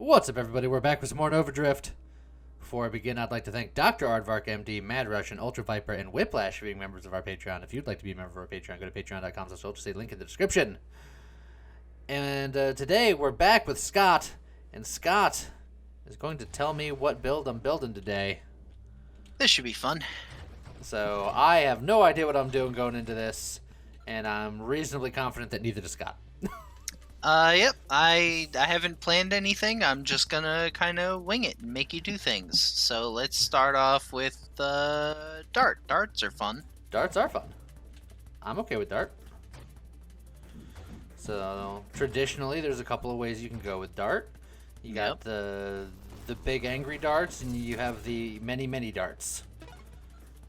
What's up, everybody? We're back with some more Overdrift. Before I begin, I'd like to thank Dr. Aardvark, MD, Mad Russian, Ultra Viper, and Whiplash for being members of our Patreon. If you'd like to be a member of our Patreon, go to patreon.com/ultrastate, link in the description. And today, we're back with Scott, and Scott is going to tell me what build I'm building today. This should be fun. So, I have no idea what I'm doing going into this, and I'm reasonably confident that neither does Scott. Yep. I haven't planned anything. I'm just gonna kind of wing it and make you do things. So let's start off with dart. Darts are fun. Darts are fun. I'm okay with dart. So traditionally, there's a couple of ways you can go with dart. You got the big angry darts, and you have the many darts.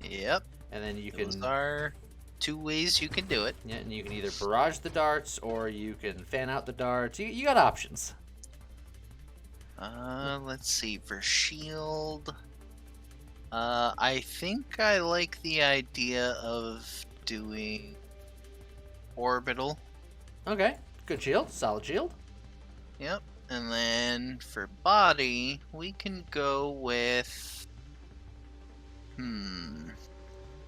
Yep. And then you Those can. are two ways you can do it. Yeah, and you can either barrage the darts or you can fan out the darts. You got options. Let's see. For shield, I think I like the idea of doing orbital. Okay, good shield, solid shield. Yep. And then for body, we can go with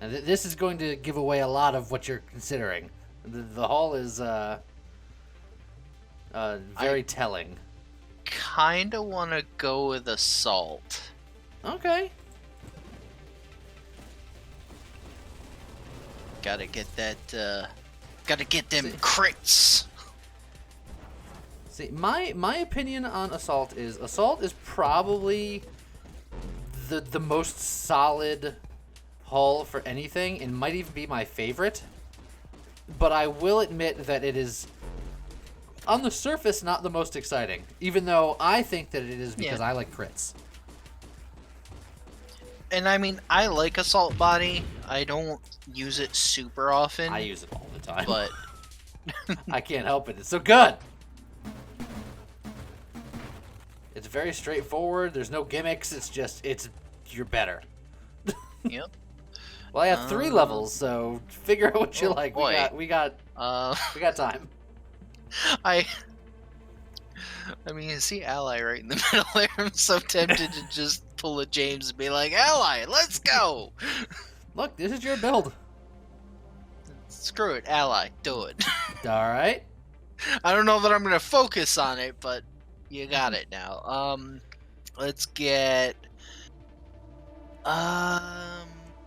Now, this is going to give away a lot of what you're considering. The hull is very telling. Kinda want to go with assault. Okay. Gotta get that. Gotta get them crits. See, my opinion on assault is probably the most solid hull for anything, and might even be my favorite. But I will admit that it is, on the surface, not the most exciting. Even though I think that it is because I like crits. And I mean, I like assault body. I don't use it super often. I use it all the time. But I can't help it. It's so good. It's very straightforward. There's no gimmicks. You're better. Yep. Well, I have 3 levels, so figure out what you like. Boy. We got time. I mean, see ally right in the middle there. I'm so tempted to just pull a James and be like, ally, let's go. Look, this is your build. Screw it, ally, do it. All right. I don't know that I'm gonna focus on it, but you got it now. Let's get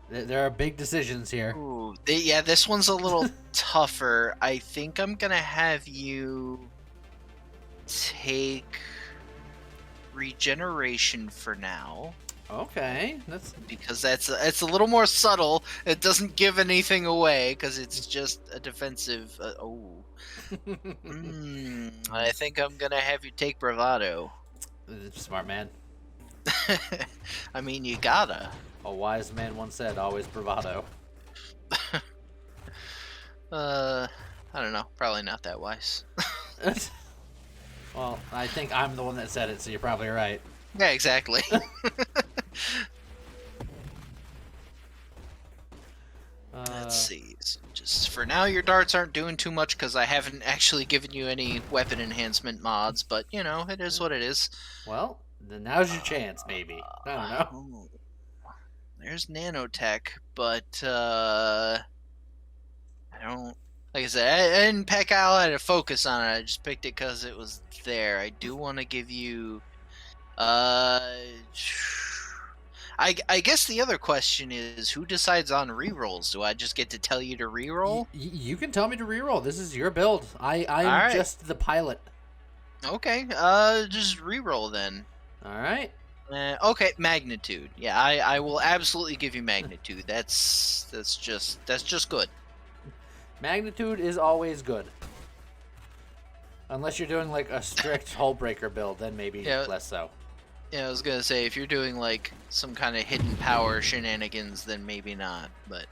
There are big decisions here. Ooh, yeah, this one's a little tougher. I think I'm gonna have you take regeneration for now. Okay, Because it's a little more subtle. It doesn't give anything away because it's just a defensive. I think I'm gonna have you take bravado. Smart man. I mean, you gotta. A wise man once said, "Always bravado." I don't know. Probably not that wise. Well, I think I'm the one that said it, so you're probably right. Yeah, exactly. Let's see. So just for now, your darts aren't doing too much because I haven't actually given you any weapon enhancement mods. But you know, it is what it is. Well, then now's your chance, maybe. I don't know. There's nanotech, but I don't. Like I said, I didn't pick out to focus on it. I just picked it because it was there. I do want to give you. I guess the other question is, who decides on rerolls? Do I just get to tell you to reroll? You can tell me to reroll. This is your build. I'm right. just the pilot. Okay, just reroll then. All right. Okay, magnitude. Yeah, I will absolutely give you magnitude. That's just good. Magnitude is always good. Unless you're doing like a strict hull breaker build, then maybe less so. Yeah, I was gonna say, if you're doing like some kind of hidden power shenanigans, then maybe not, but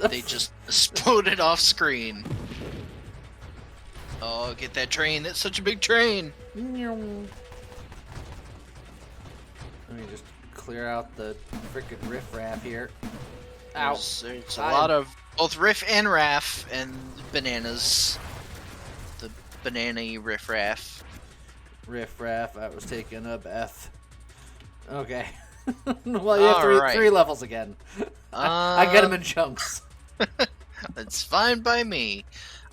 they just exploded off screen. Oh, get that train. That's such a big train. Let me just clear out the frickin' riffraff here. Ow. There's a lot of both riff and raff and bananas. The banana-y riffraff. Riff raff, I was taking a bath. Okay. Well, you have Alright. three levels again. I get them in chunks. It's fine by me.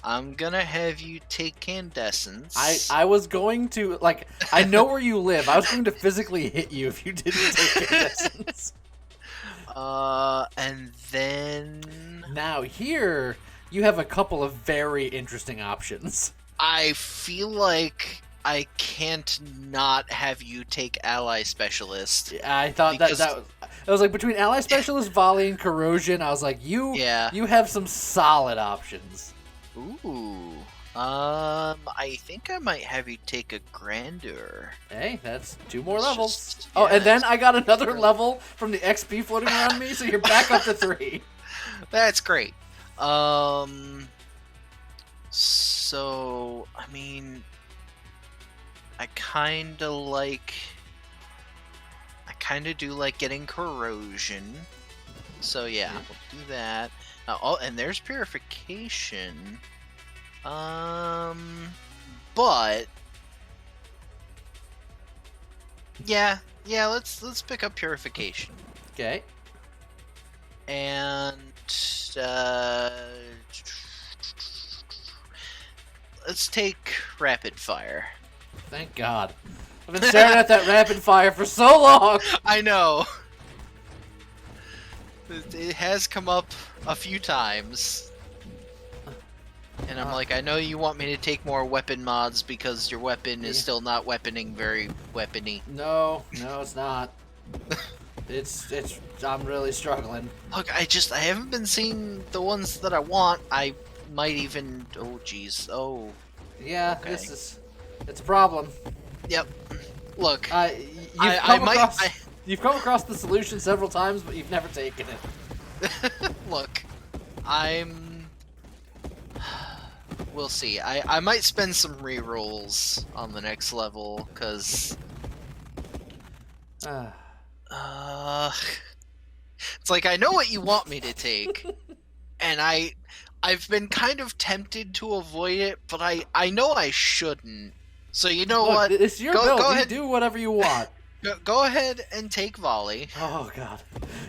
I'm gonna have you take Candescence. I was going to, like, I know where you live. I was going to physically hit you if you didn't take Candescence. And then... Now, here, you have a couple of very interesting options. I feel like I can't not have you take Ally Specialist. I thought because... that was like between Ally Specialist, Volley, and Corrosion. I was like, you have some solid options. Ooh. I think I might have you take a Grandeur. Hey, that's 2 more levels. And then I got another level from the XP floating around me, so you're back up to 3. That's great. So, I mean, I kind of do like getting Corrosion. So yeah, we'll do that. And there's Purification. But yeah, let's pick up Purification. Okay. And let's take Rapid Fire. Thank God. I've been staring at that Rapid Fire for so long. I know. It has come up a few times. And I'm like, I know you want me to take more weapon mods because your weapon is still not weaponing very weapony. No, it's not. I'm really struggling. Look, I haven't been seeing the ones that I want. I might even, oh jeez, oh. Yeah, okay. It's a problem. Yep. Look, you've come across the solution several times, but you've never taken it. Look, we'll see. I might spend some rerolls on the next level, cause it's like I know what you want me to take, and I've been kind of tempted to avoid it, but I know I shouldn't. So you know what? It's your build. Go ahead. Do whatever you want. Go ahead and take Volley. Oh God.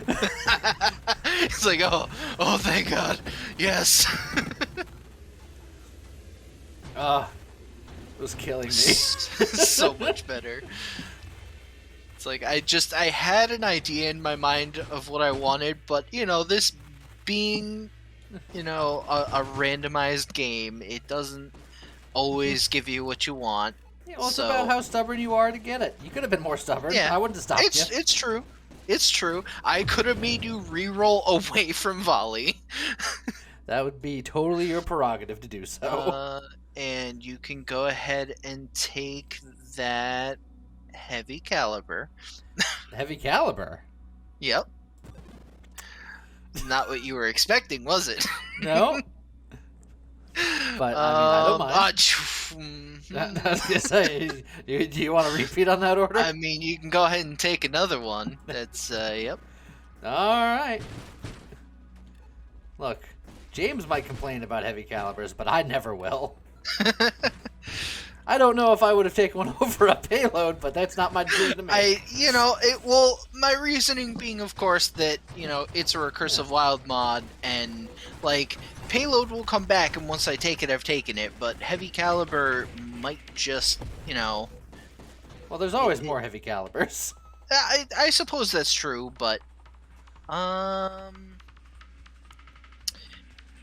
It's like, oh, thank God, yes. It was killing me. So much better. It's like I had an idea in my mind of what I wanted, but this being, a randomized game, it doesn't always give you what you want. Yeah, well, it's about how stubborn you are to get it. You could have been more stubborn. Yeah, I wouldn't have stopped you. It's true. It's true. I could have made you re-roll away from Volley. That would be totally your prerogative to do so. And you can go ahead and take that Heavy Caliber. Heavy Caliber? Yep. Not what you were expecting, was it? No. But I don't mind. I was gonna say, do you want to repeat on that order? I mean, you can go ahead and take another one. That's yep. All right. Look, James might complain about heavy calibers, but I never will. I don't know if I would have taken one over a payload, but that's not my decision to make. My reasoning being, of course, that, it's a recursive wild mod, and, payload will come back, and once I take it, I've taken it, but heavy caliber might just, Well, there's always more heavy calibers. I suppose that's true, but,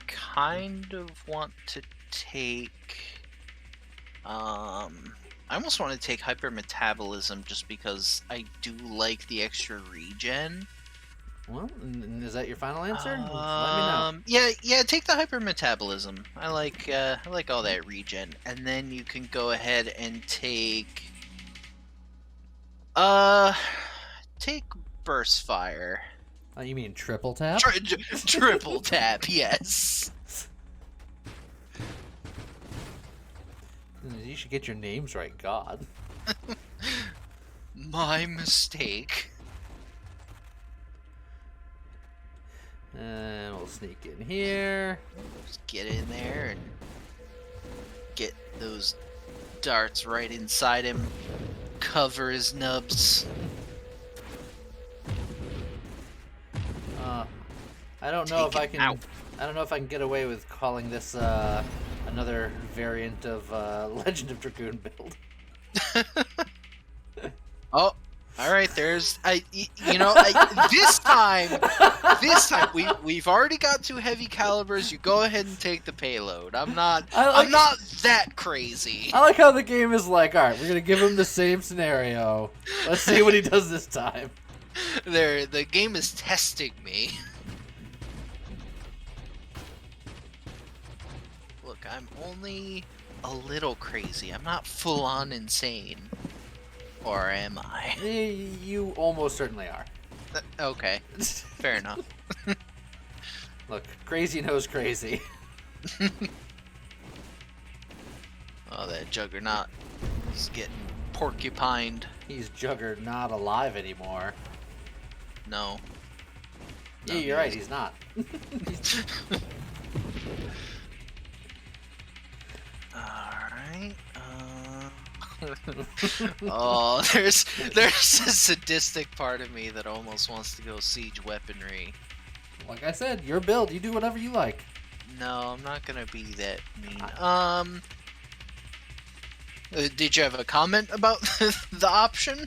kind of want to take... I almost want to take hypermetabolism just because I do like the extra regen. Well, is that your final answer? Let me know. Yeah, take the hypermetabolism. I like all that regen, and then you can go ahead and take burst fire. Oh, you mean triple tap? Triple tap, yes. You should get your names right, God. My mistake. And we'll sneak in here. Just get in there and get those darts right inside him. Cover his nubs. I don't know if I Take him out. I don't know if I can get away with calling this another variant of Legend of Dragoon build. Oh, all right. There's this time we've already got 2 heavy calibers. You go ahead and take the payload. I'm not that crazy. I like how the game is like, all right, we're gonna give him the same scenario. Let's see what he does this time. The game is testing me. Look, I'm only a little crazy. I'm not full on insane. Or am I? You almost certainly are. Okay. Fair enough. Look, crazy knows crazy. Oh, that Juggernaut is getting porcupined. He's Juggernaut alive anymore. No. Yeah, you're right, he's not. Alright. Oh, there's a sadistic part of me that almost wants to go siege weaponry. Like I said, your build, you do whatever you like. No, I'm not gonna be that mean. Did you have a comment about the option?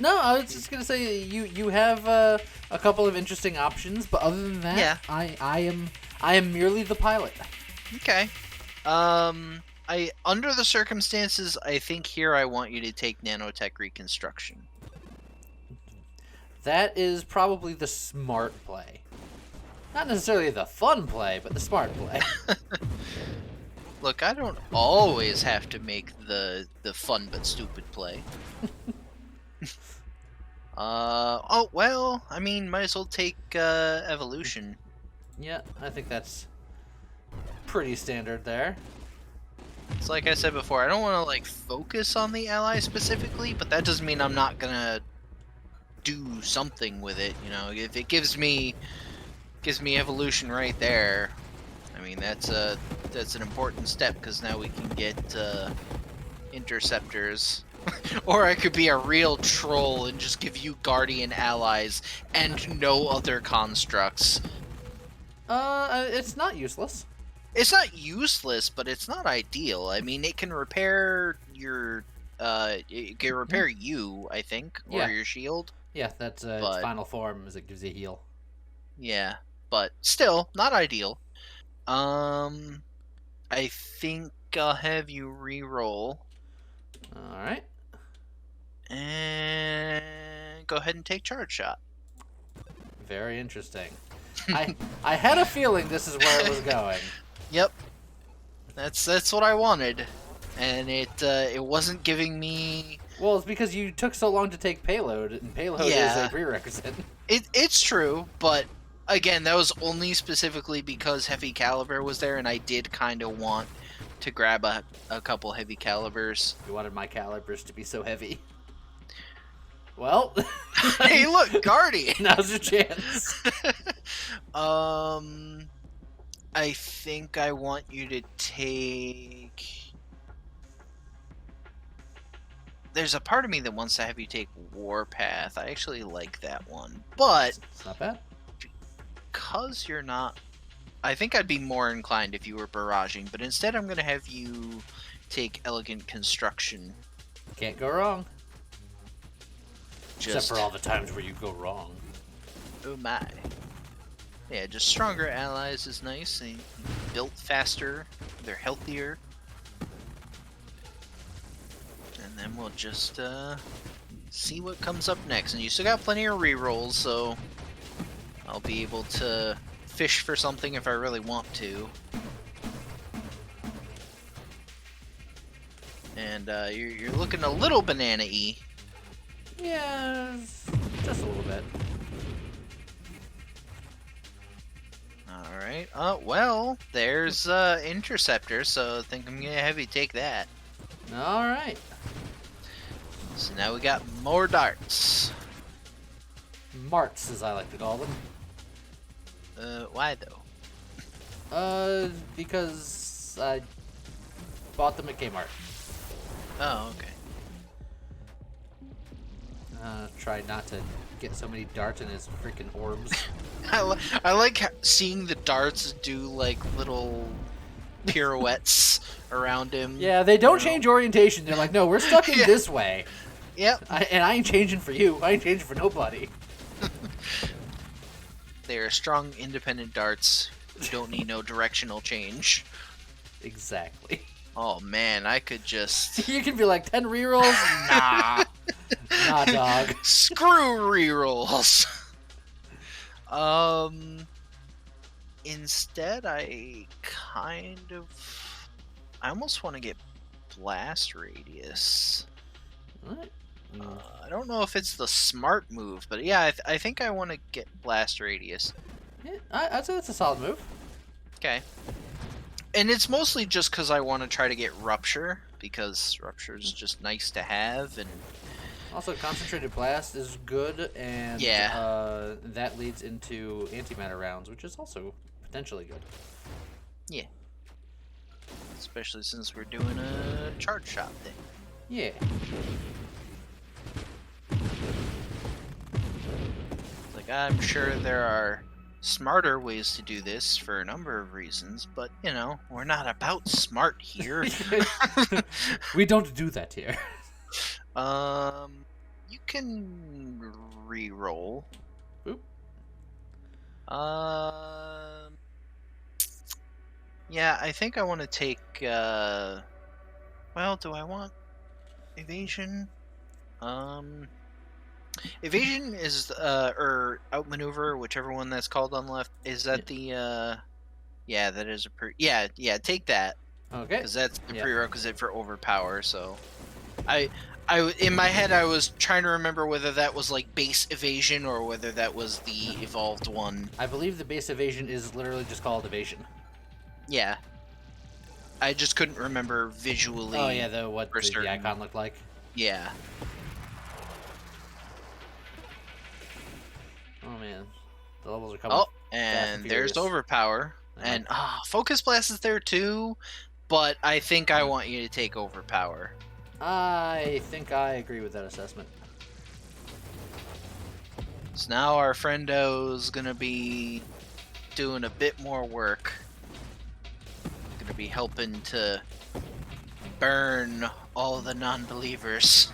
No, I was just gonna say you have a couple of interesting options, but other than that, Yeah. I am merely the pilot. Okay. Under the circumstances, I think here I want you to take nanotech reconstruction. That is probably the smart play. Not necessarily the fun play, but the smart play. Look, I don't always have to make the fun but stupid play. Oh well, I mean, might as well take evolution. Yeah, I think that's pretty standard there. It's like I said before, I don't want to like focus on the ally specifically, but that doesn't mean I'm not gonna do something with it. You know, if it gives me evolution right there, I mean that's an important step because now we can get interceptors. Or I could be a real troll and just give you guardian allies and no other constructs. It's not useless. It's not useless, but it's not ideal. I mean, it can repair your, it can repair you, I think, or Yeah. your shield. Yeah, that's its final form is it gives you a heal. Yeah, but still, not ideal. I think I'll have you re-roll. Alright. And go ahead and take charge shot. Very interesting. I had a feeling this is where it was going. Yep, that's what I wanted, and it wasn't giving me. Well, it's because you took so long to take payload, and payload is a prerequisite. It's true, but again, that was only specifically because heavy caliber was there, and I did kind of want to grab a couple heavy calibers. You wanted my calibers to be so heavy. Well, hey, look, Guardian. Now's your chance. I think I want you to take. There's a part of me that wants to have you take Warpath. I actually like that one, but It's not bad. because you're not, I think I'd be more inclined if you were barraging. But instead, I'm going to have you take Elegant Construction. Can't go wrong. Just, Except for all the times where you go wrong. oh my. Yeah, just stronger allies is nice. They built faster. They're healthier. And then we'll just see what comes up next. And you still got plenty of rerolls, so I'll be able to fish for something if I really want to. And you're looking a little banana-y. Yeah, just a little bit. Alright. Well, there's Interceptor, so I think I'm gonna have you take that. Alright. So now we got more darts. Marts, as I like to call them. Why though? Because I bought them at Kmart. Oh, okay. Try not to get so many darts in his freaking orbs. I like seeing the darts do like little pirouettes around him. Yeah, they don't you know? change orientation. They're like, no, we're stuck in Yeah. this way. Yep. And I ain't changing for you. I ain't changing for nobody. They are strong, independent darts who don't need no directional change. Exactly. Oh man, I could just You can be like, 10 rerolls? Nah. Nah, dog. screw rerolls. Instead, I almost want to get blast radius. What? I don't know if it's the smart move, but yeah, I think I want to get blast radius. Yeah, I'd say that's a solid move. Okay. And it's mostly just because I want to try to get rupture, because rupture is just nice to have, and Also, concentrated blast is good, and Yeah. that leads into antimatter rounds, which is also potentially good. yeah. Especially since we're doing a charge shot thing. Yeah. Like, I'm sure there are smarter ways to do this for a number of reasons, but, you know, we're not about smart here. We don't do that here. You can re-roll. Oop. Yeah, I think I want to take, well, do I want evasion? Evasion is, or outmaneuver, whichever one that's called on the left. Is that the, yeah, that is yeah, take that. Okay. Because that's the prerequisite for overpower, so. In my head, I was trying to remember whether that was like base evasion or whether that was the evolved one. I believe the base evasion is literally just called evasion. Yeah. I just couldn't remember visually. Oh yeah, what the icon looked like. Yeah. Oh man, the levels are coming. Oh, and there's overpower, and focus blast is there too, but I think I want you to take overpower. I think I agree with that assessment. So now our friendo's gonna be doing a bit more work. Gonna be helping to burn all the non-believers.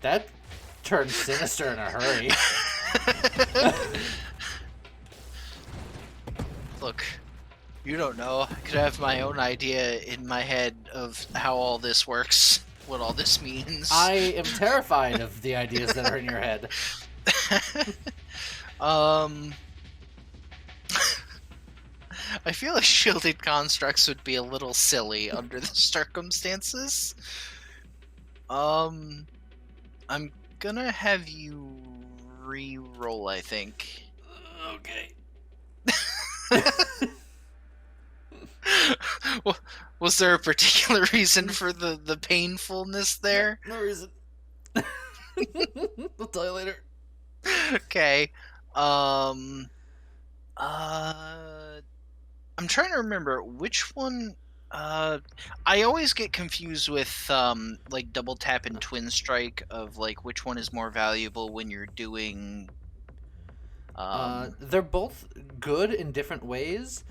That turned sinister in a hurry. Look, you don't know. I could have my own idea in my head of how all this works, what all this means. I am terrified of the ideas that are in your head. I feel like shielded constructs would be a little silly under the circumstances. I'm gonna have you re-roll, I think. Okay. Was there a particular reason for the painfulness there? No reason. I'll tell you later. Okay. I'm trying to remember which one. I always get confused with like double tap and twin strike of like which one is more valuable when you're doing. They're both good in different ways.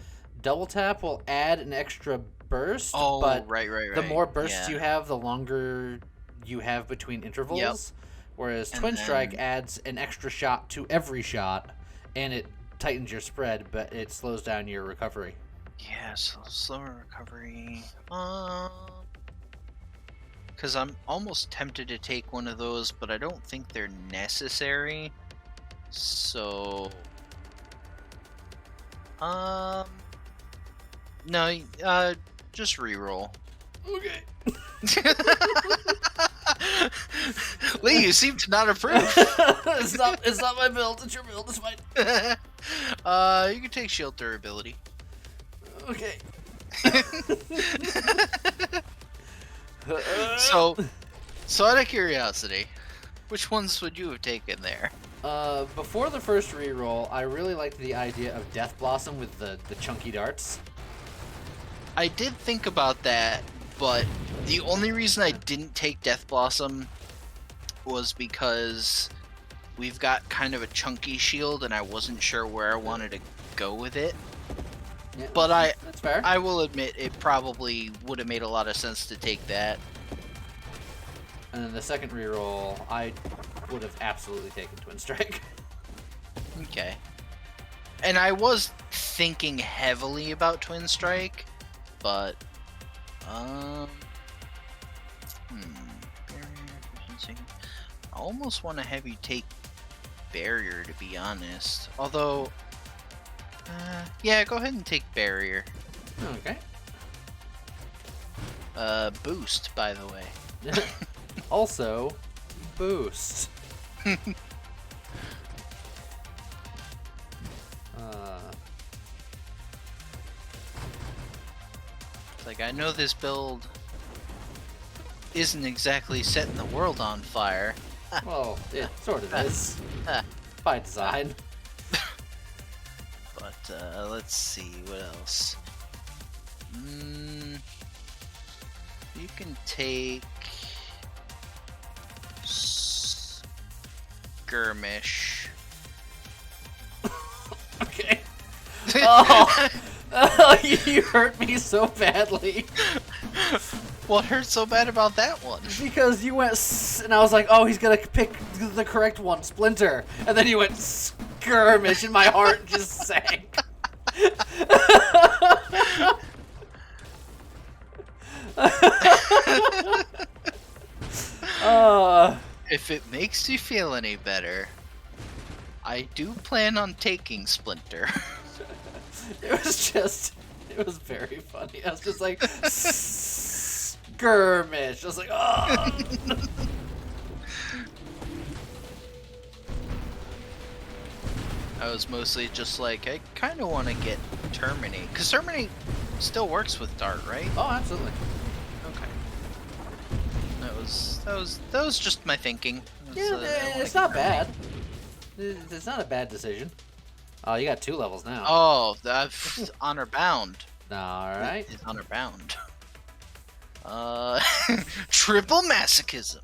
Double tap will add an extra burst, but right. the more bursts you have, the longer you have between intervals. Yep. Whereas twin strike adds an extra shot to every shot, and it tightens your spread, but it slows down your recovery. Yeah, so slower recovery. Because I'm almost tempted to take one of those, but I don't think they're necessary. So, no, just reroll. Okay. Lee, you seem to not approve. It's not my build. It's your build. It's mine. You can take shield durability. Okay. So out of curiosity, which ones would you have taken there? Before the first reroll, I really liked the idea of Death Blossom with the chunky darts. I did think about that, But the only reason I didn't take Death Blossom was because we've got kind of a chunky shield, and I wasn't sure where I wanted to go with it. Yeah, But that's fair. I will admit it probably would have made a lot of sense to take that. And then the second reroll, I would have absolutely taken Twin Strike. Okay. And I was thinking heavily about Twin Strike, but I almost want to have you take Barrier, to be honest. Although, yeah, go ahead and take Barrier. Okay. Boost, by the way. Also, boost. Like, I know this build isn't exactly setting the world on fire. Well, it sort of is. By design. But, let's see, what else? You can take... Skirmish. Okay. Oh! You hurt me so badly. What hurt so bad about that one? Because you went and I was like, oh, he's gonna pick the correct one, Splinter. And then you went skirmish and my heart just sank. If it makes you feel any better, I do plan on taking Splinter. It was very funny. I was just like, skirmish. I was like, oh. I was mostly just like, I kind of want to get Terminate, because Terminate still works with Dart, right? Oh, absolutely. Okay. That was just my thinking. Yeah, it's not bad. It's not a bad decision. Oh, you got 2 levels now. Oh, that's honor bound. All right. It's honor bound. Triple masochism.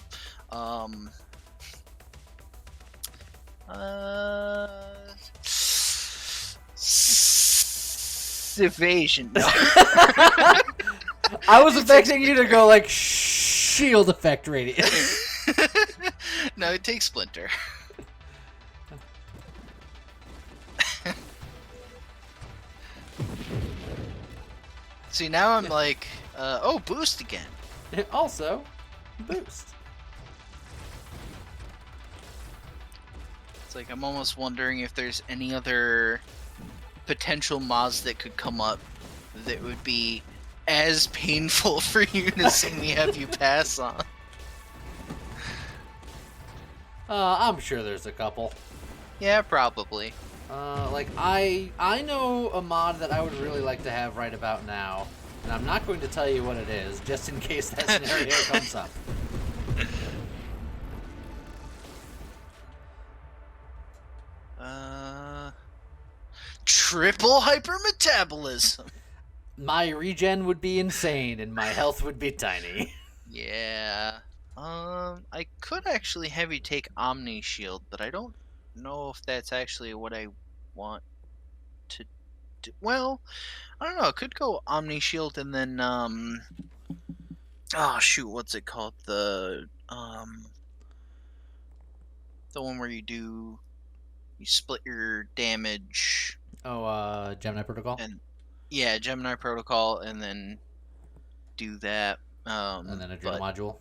Evasion. No. I was expecting you to go like shield effect radius. No, it takes Splinter. See, now I'm like, oh, boost again. Also, boost. It's like I'm almost wondering if there's any other potential mods that could come up that would be as painful for you to see me have you pass on. I'm sure there's a couple. Yeah, probably. Like I know a mod that I would really like to have right about now, and I'm not going to tell you what it is, just in case that scenario comes up. Triple hypermetabolism. My regen would be insane, and my health would be tiny. Yeah. I could actually have you take Omni Shield, but I don't know if that's actually what I want to do. Well, I don't know. I could go Omni Shield and then oh shoot, what's it called? The one where you split your damage. Oh, Gemini Protocol? And yeah, Gemini Protocol, and then do that. And then a drill module?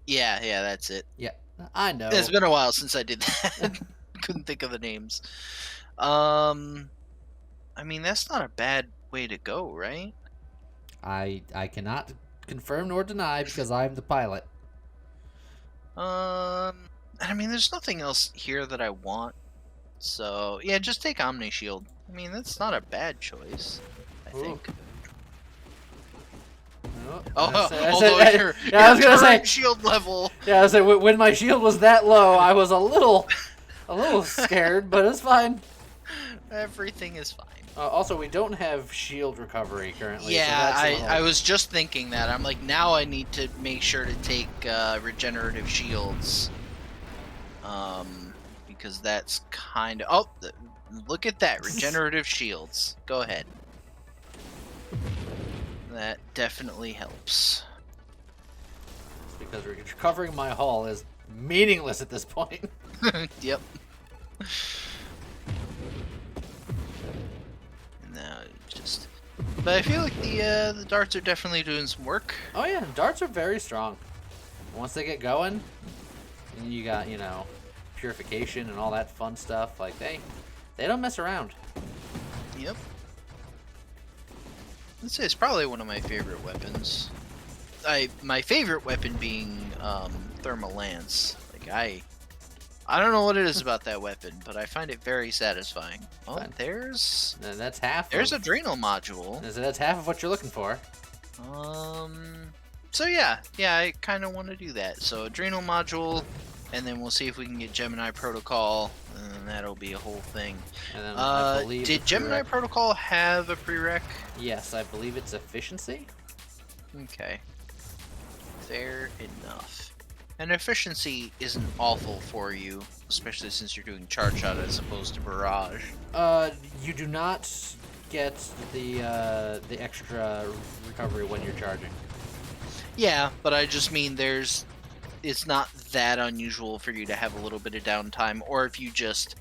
Yeah, that's it. Yeah, I know. It's been a while since I did that. Couldn't think of the names. I mean, that's not a bad way to go, right? I cannot confirm nor deny because I'm the pilot. I mean, there's nothing else here that I want. So, yeah, just take Omni Shield. I mean, that's not a bad choice, I think. Although your current shield level. Yeah, I was say when my shield was that low, I was a little scared, but it's fine. Everything is fine. Also, we don't have shield recovery currently. Yeah, so that's a little... I was just thinking that. I'm like, now I need to make sure to take regenerative shields. Because that's kind of... Oh, look at that. Regenerative shields. Go ahead. That definitely helps. It's because recovering my hull is meaningless at this point. Yep. Now, just... But I feel like the darts are definitely doing some work. Oh yeah, darts are very strong. Once they get going, and you got, you know, purification and all that fun stuff. Like they don't mess around. Yep. I'd say it's probably one of my favorite weapons. My favorite weapon being thermal lance. Like I don't know what it is about that weapon, but I find it very satisfying. Oh, Fine. there's That's half. There's adrenal module. That's half of what you're looking for. So yeah, I kind of want to do that. So adrenal module, and then we'll see if we can get Gemini Protocol, and that'll be a whole thing. And then I believe did Gemini Protocol have a prereq? Yes, I believe it's efficiency. Okay. Fair enough. And efficiency isn't awful for you, especially since you're doing charge shot as opposed to barrage. You do not get the extra recovery when you're charging. Yeah, but I just mean it's not that unusual for you to have a little bit of downtime, or if you just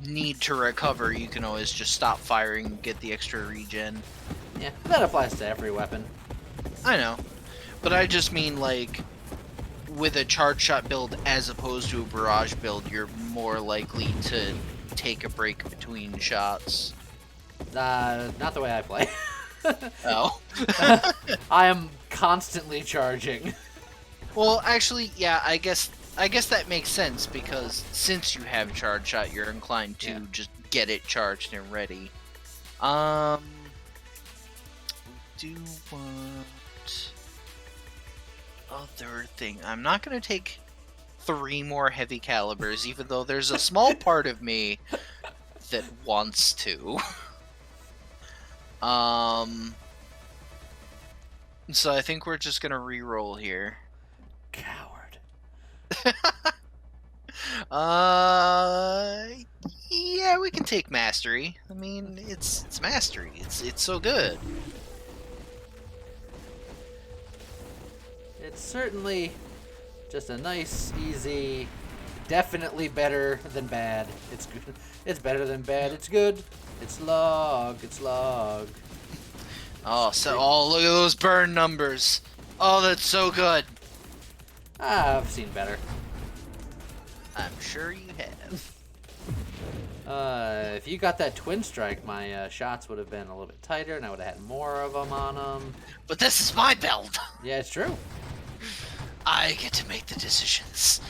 need to recover, you can always just stop firing and get the extra regen. Yeah, that applies to every weapon. I know, but I just mean like with a charge shot build as opposed to a barrage build, you're more likely to take a break between shots. Not the way I play. Oh. I am constantly charging. Well, actually, yeah, I guess that makes sense, because since you have charge shot, you're inclined to just get it charged and ready. Do want other thing. I'm not gonna take 3 more heavy calibers, even though there's a small part of me that wants to. So I think we're just gonna re-roll here. Coward. Yeah, we can take mastery. I mean, it's mastery. It's so good. It's certainly just a nice, easy, definitely better than bad. It's good. It's better than bad. It's good. It's log. It's log. Oh, look at those burn numbers. Oh, that's so good. I've seen better. I'm sure you have. If you got that twin strike, my shots would have been a little bit tighter, and I would have had more of them on them. But this is my build. Yeah, it's true. I get to make the decisions,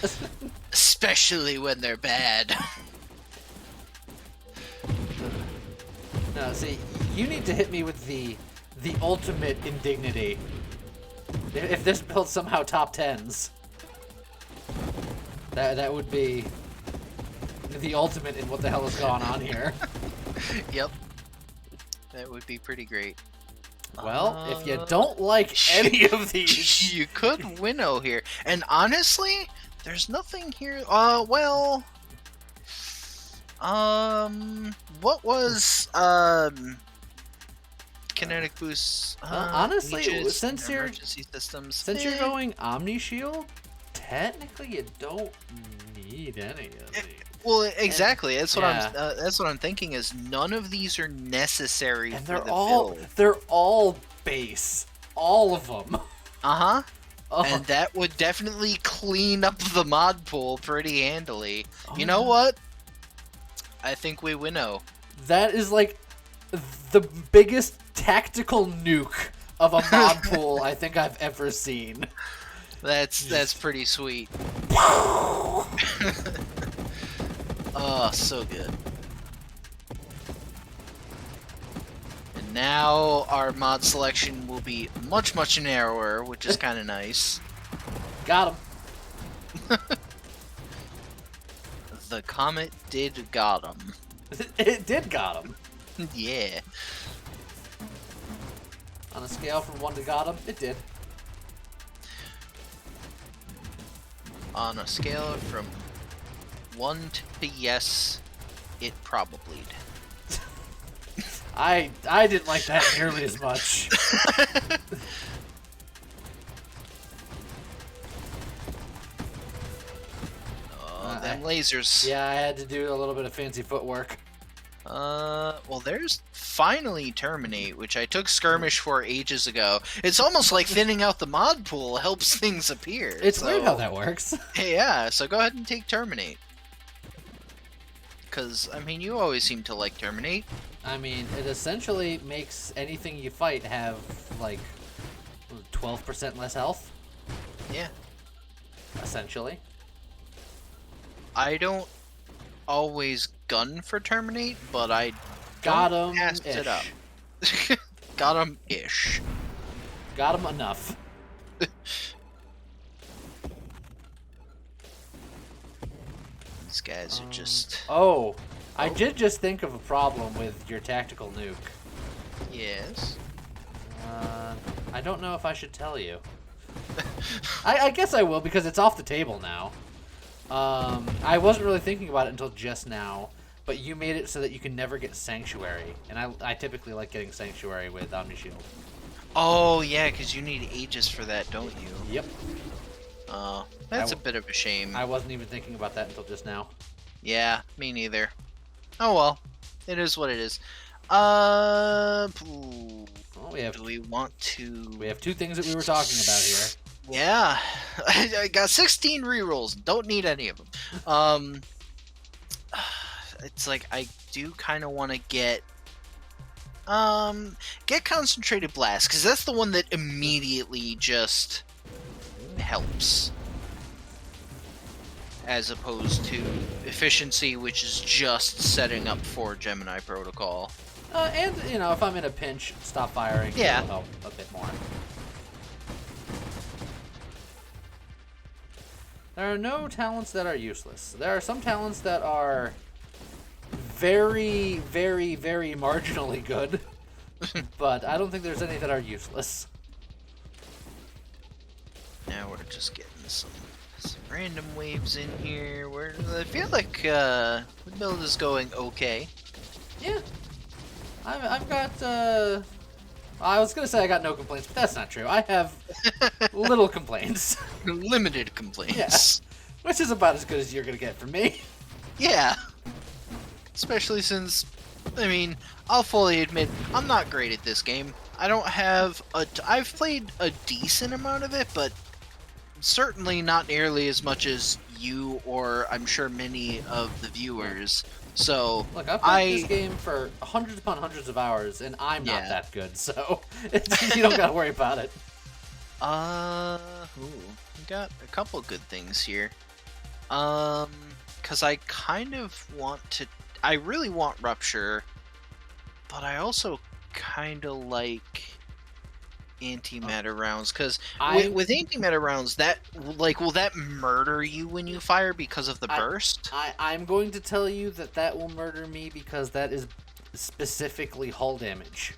especially when they're bad. No, see, you need to hit me with the ultimate indignity. If this build somehow top 10s, that would be the ultimate in what the hell is going on here. Yep. That would be pretty great. Well, if you don't like any of these... You could winnow here. And honestly, there's nothing here... what was... kinetic boosts... honestly, leeches, since you're going Omni Shield, technically you don't need any of these. Well, exactly. That's what I'm thinking. Is none of these are necessary and for the build. They're all base, all of them. Uh huh. Oh. And that would definitely clean up the mod pool pretty handily. Oh, you know what? I think we winnow. That is like the biggest tactical nuke of a mod pool I think I've ever seen. That's pretty sweet. Oh, so good. And now our mod selection will be much, much narrower, which is kind of nice. Got him. The comet did got him. It did got him. Yeah. On a scale from 1 to got him, it did. On a scale from 1 to yes, it probably did. I didn't like that nearly as much. Oh, them lasers. Yeah, I had to do a little bit of fancy footwork. Well, there's finally Terminate, which I took Skirmish for ages ago. It's almost like thinning out the mod pool helps things appear. It's weird how that works. Yeah, so go ahead and take Terminate. Because, I mean, you always seem to like Terminate. I mean, it essentially makes anything you fight have, like, 12% less health. Yeah. Essentially. I don't always gun for Terminate, but I Got don't him. pass it up. Got him-ish. Got him enough. These guys are just... Oh, I did just think of a problem with your tactical nuke. Yes. I don't know if I should tell you. I guess I will because it's off the table now. I wasn't really thinking about it until just now, but you made it so that you can never get Sanctuary, and I typically like getting Sanctuary with Omni Shield. Oh, yeah, because you need Aegis for that, don't you? Yep. That's a bit of a shame. I wasn't even thinking about that until just now. Yeah, me neither. Oh well, it is what it is. Well, Do we want to... We have two things that we were talking about here. Yeah, I got 16 rerolls. Don't need any of them. It's like I do kind of want to get Concentrated Blast, because that's the one that immediately just helps, as opposed to Efficiency, which is just setting up for Gemini Protocol. And, you know, if I'm in a pinch, stop firing. Yeah. Will help a bit more. There are no talents that are useless. There are some talents that are very, very, very marginally good, but I don't think there's any that are useless. Now we're just getting some random waves in here. I feel like the build is going okay. Yeah. I've got, I was going to say I got no complaints, but that's not true. I have little complaints. Limited complaints. Yeah. Which is about as good as you're going to get from me. Yeah. Especially since, I mean, I'll fully admit, I'm not great at this game. I don't have I've played a decent amount of it, but certainly not nearly as much as you or I'm sure many of the viewers. So, look, I've played this game for hundreds upon hundreds of hours, and I'm not that good, so you don't gotta worry about it. We got a couple good things here. Because I kind of want to... I really want Rupture, but I also kind of like antimatter rounds, because with antimatter rounds, that, like, will that murder you when you fire because of the burst? I'm going to tell you that will murder me because that is specifically hull damage.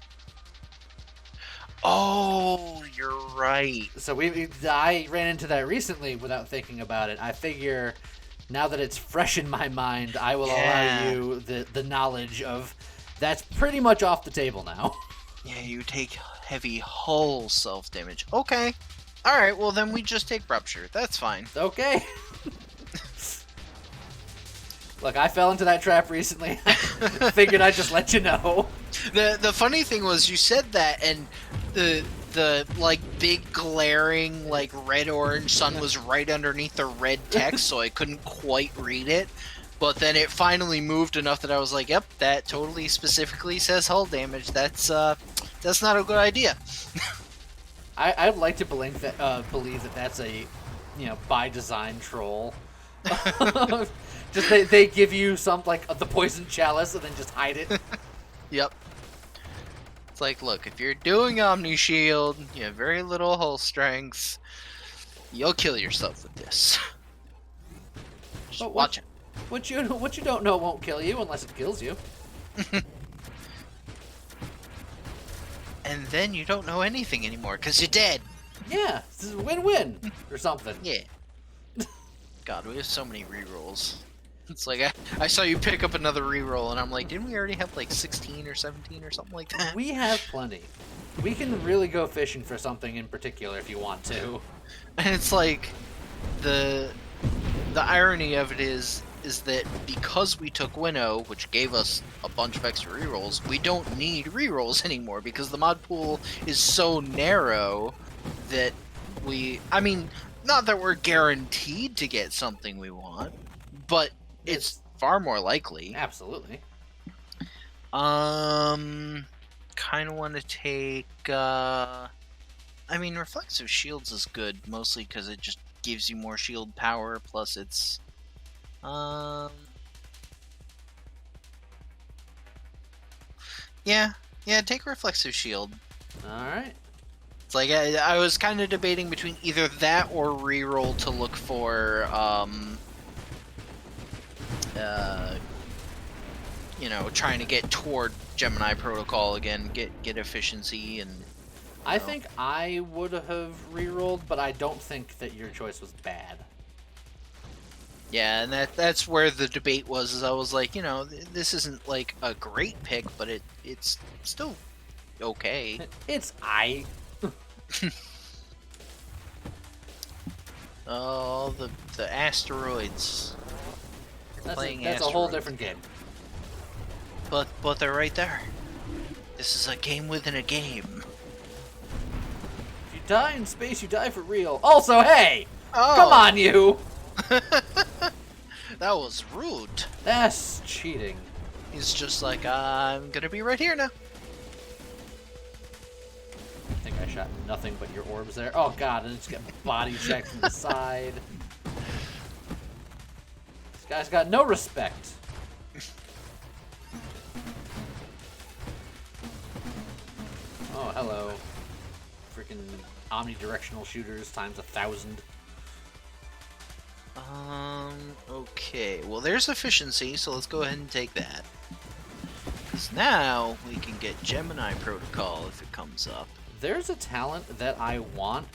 Oh, you're right. So I ran into that recently without thinking about it. I figure now that it's fresh in my mind, I will allow you the knowledge of that's pretty much off the table now. Yeah, you take heavy hull self-damage. Okay. Alright, well then we just take Rupture. That's fine. Okay. Look, I fell into that trap recently. Figured I'd just let you know. The funny thing was you said that and the like big glaring like red-orange sun was right underneath the red text, so I couldn't quite read it. But then it finally moved enough that I was like, yep, that totally specifically says hull damage. That's not a good idea. I'd like to believe that that's a, by design troll. Just they give you some like the poison chalice and then just hide it. Yep. It's like, look, if you're doing Omni Shield, you have very little hull strength. You'll kill yourself with this. Just watch it. What you don't know won't kill you unless it kills you. And then you don't know anything anymore because you're dead. Yeah, this is a win-win or something. Yeah. God, we have so many rerolls. It's like I saw you pick up another reroll, and I'm like, didn't we already have like 16 or 17 or something like that? We have plenty. We can really go fishing for something in particular if you want to. And it's like the irony of it is that because we took Winnow, which gave us a bunch of extra rerolls, we don't need rerolls anymore because the mod pool is so narrow that I mean, not that we're guaranteed to get something we want, but it's far more likely. Absolutely. Kind of want to take, I mean, Reflexive Shields is good, mostly because it just gives you more shield power, plus it's, yeah, take Reflexive Shield. Alright. It's like, I was kind of debating between either that or reroll to look for, you know, trying to get toward Gemini Protocol again, get efficiency and... I think I would have rerolled, but I don't think that your choice was bad. Yeah, and that's where the debate was, is I was like, you know, this isn't like a great pick, but it's still okay. It's Oh, the asteroids. That's a whole different game. But they're right there. This is a game within a game. If you die in space, you die for real. Also, hey! Oh. Come on, you! That was rude. That's cheating. He's just like, I'm gonna be right here now. I think I shot nothing but your orbs there. Oh god, and it's got body checked from the side. This guy's got no respect. Oh, hello. Freaking omnidirectional shooters times 1,000. Okay. Well, there's efficiency, so let's go ahead and take that. Because now we can get Gemini Protocol if it comes up. There's a talent that I want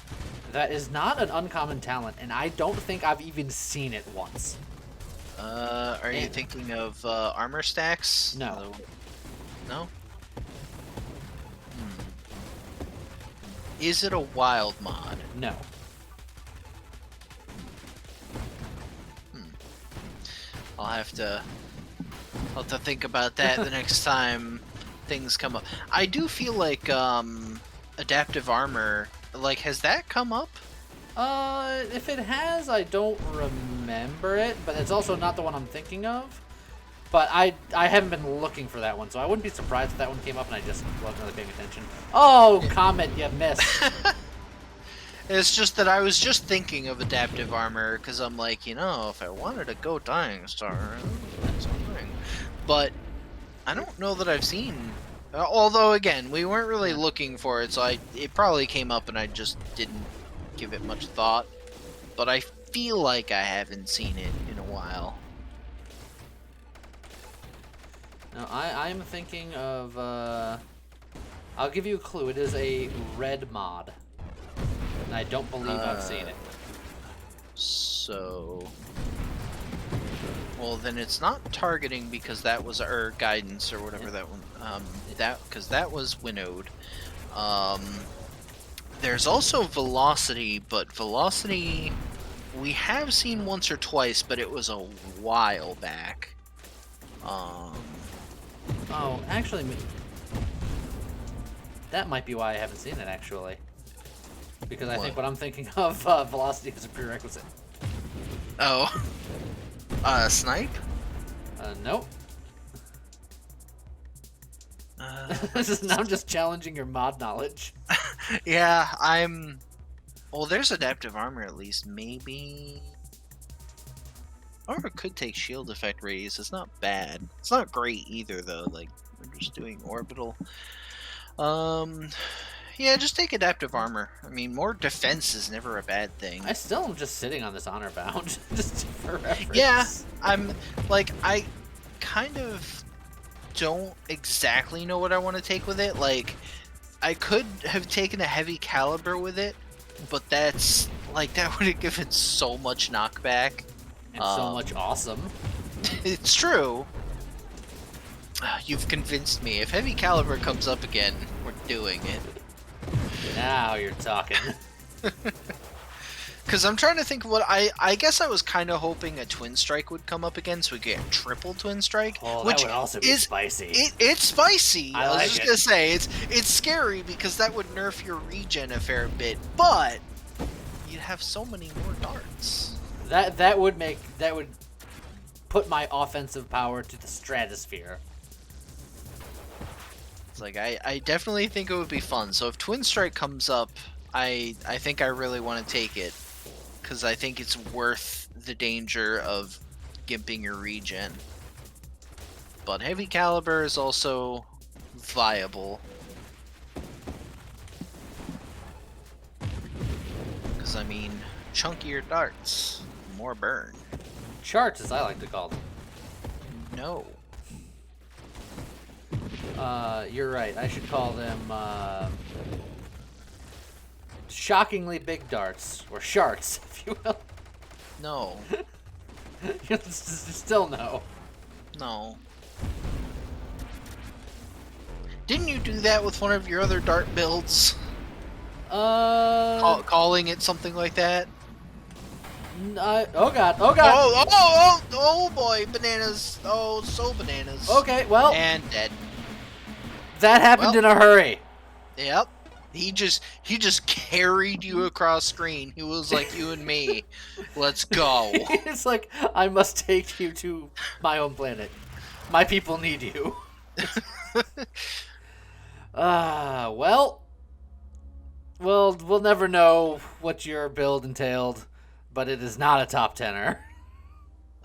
that is not an uncommon talent, and I don't think I've even seen it once. Are you thinking of armor stacks? No. No? Is it a wild mod? No. I'll have to think about that the next time things come up. I do feel like adaptive armor, like, has that come up? If it has, I don't remember it, but it's also not the one I'm thinking of. But I haven't been looking for that one, so I wouldn't be surprised if that one came up and I just wasn't really paying attention. Oh, Comet, you missed. It's just that I was just thinking of adaptive armor, because I'm like, you know, if I wanted to go Dying Star, that's something. But I don't know that I've seen... although, again, we weren't really looking for it, so it probably came up and I just didn't give it much thought. But I feel like I haven't seen it in a while. No, I'm thinking of, I'll give you a clue. It is a red mod. And I don't believe I've seen it. So... well, then it's not targeting because that was our guidance or whatever that one... because that was winnowed. There's also velocity, but velocity we have seen once or twice, but it was a while back. Oh, actually, that might be why I haven't seen it, actually. Because I think what I'm thinking of, velocity is a prerequisite. Oh. Snipe? Nope. Now I'm just challenging your mod knowledge. Yeah, well, there's adaptive armor at least, maybe... or it could take shield effect raise. It's not bad. It's not great either, though. Like, we're just doing orbital. Yeah, just take adaptive armor. I mean, more defense is never a bad thing. I still am just sitting on this honor bound, just for reference. Yeah, I'm like I kind of don't exactly know what I want to take with it. Like, I could have taken a heavy caliber with it, but that's like that would have given so much knockback and so much awesome. It's true. You've convinced me. If heavy caliber comes up again, we're doing it. Now you're talking. Because I'm trying to think of what I guess I was kind of hoping a twin strike would come up again, so we get triple twin strike. Oh, which that would also be spicy. It's spicy. I was like just it. gonna say it's scary because that would nerf your regen a fair bit, but you'd have so many more darts. That would put my offensive power to the stratosphere. It's like I definitely think it would be fun. So if twin strike comes up, I think I really want to take it. Because I think it's worth the danger of gimping your regen. But heavy caliber is also viable. Because, I mean, chunkier darts, more burn. Charts, as I like to call them. No. You're right. I should call them shockingly big darts, or sharts, if you will. No. Still no. No. Didn't you do that with one of your other dart builds? Calling it something like that? Oh god, oh god! Oh boy, bananas. Oh, so bananas. Okay, well... And dead. That happened in a hurry. Yep. He just carried you across screen. He was like you and me. Let's go. It's like, I must take you to my own planet. My people need you. Well, we'll never know what your build entailed, but it is not a top tenner.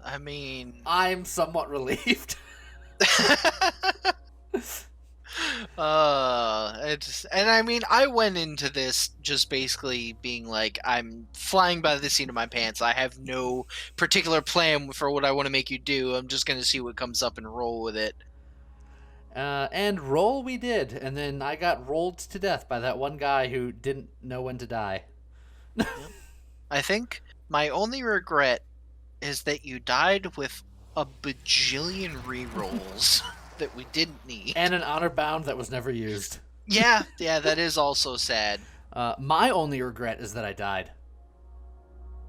I mean, I'm somewhat relieved. And I mean, I went into this just basically being like, I'm flying by the seat of my pants. I have no particular plan for what I want to make you do. I'm just gonna see what comes up and roll with it. And roll we did, and then I got rolled to death by that one guy who didn't know when to die. Yep. I think my only regret is that you died with a bajillion rerolls that we didn't need. And an honor bound that was never used. Yeah, that is also sad. My only regret is that I died.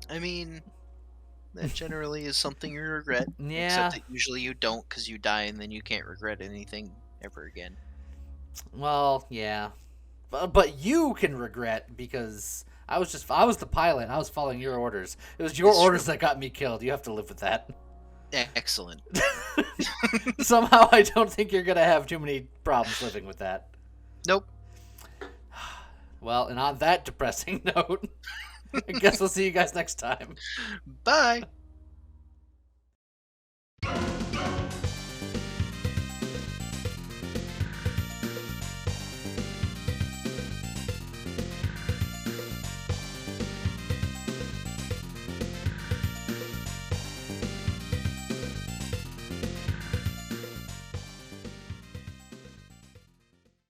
I mean, that generally is something you regret. Yeah. Except that usually you don't, because you die and then you can't regret anything ever again. Well, yeah. But you can regret because I was the pilot. I was following your orders. It was your orders that got me killed. You have to live with that. Excellent. Somehow I don't think you're going to have too many problems living with that. Nope. Well, and on that depressing note, I guess we'll see you guys next time. Bye.